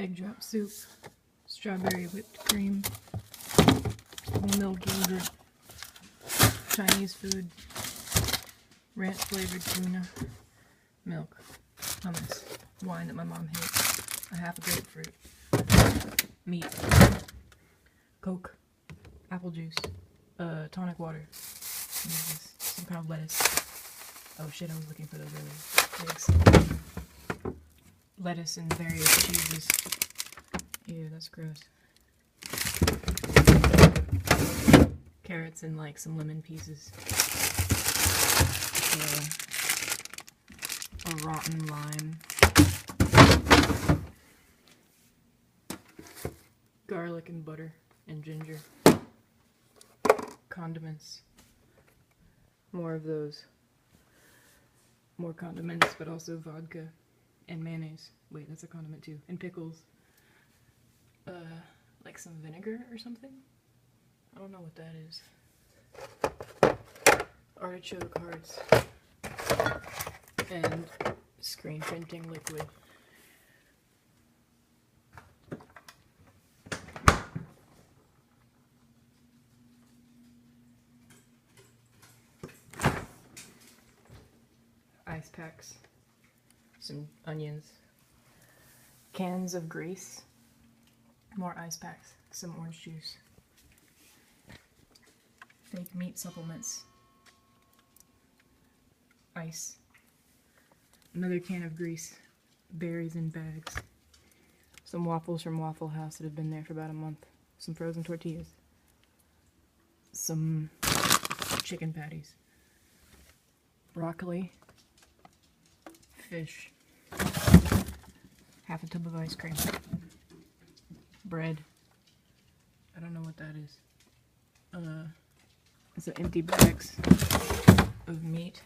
egg drop soup, strawberry whipped cream, whole milk yogurt, Chinese food, ranch flavored tuna, milk, hummus, wine that my mom hates, a half a grapefruit, meat, Coke, apple juice, tonic water, some kind of lettuce. Oh shit, I was looking for those earlier. Eggs. Lettuce and various cheeses. Ew, that's gross. Carrots and like some lemon pieces. A rotten lime. Garlic and butter and ginger. Condiments. More of those. More condiments, but also vodka and mayonnaise. Wait, that's a condiment too. And pickles. Like some vinegar or something? I don't know what that is. Artichoke hearts. And screen printing liquid. Ice packs. Some onions. Cans of grease. More ice packs. Some orange juice. Fake meat supplements. Ice. Another can of grease. Berries in bags. Some waffles from Waffle House that have been there for about a month. Some frozen tortillas. Some chicken patties. Broccoli. Fish. Half a tub of ice cream. Bread. I don't know what that is. It's empty bags of meat.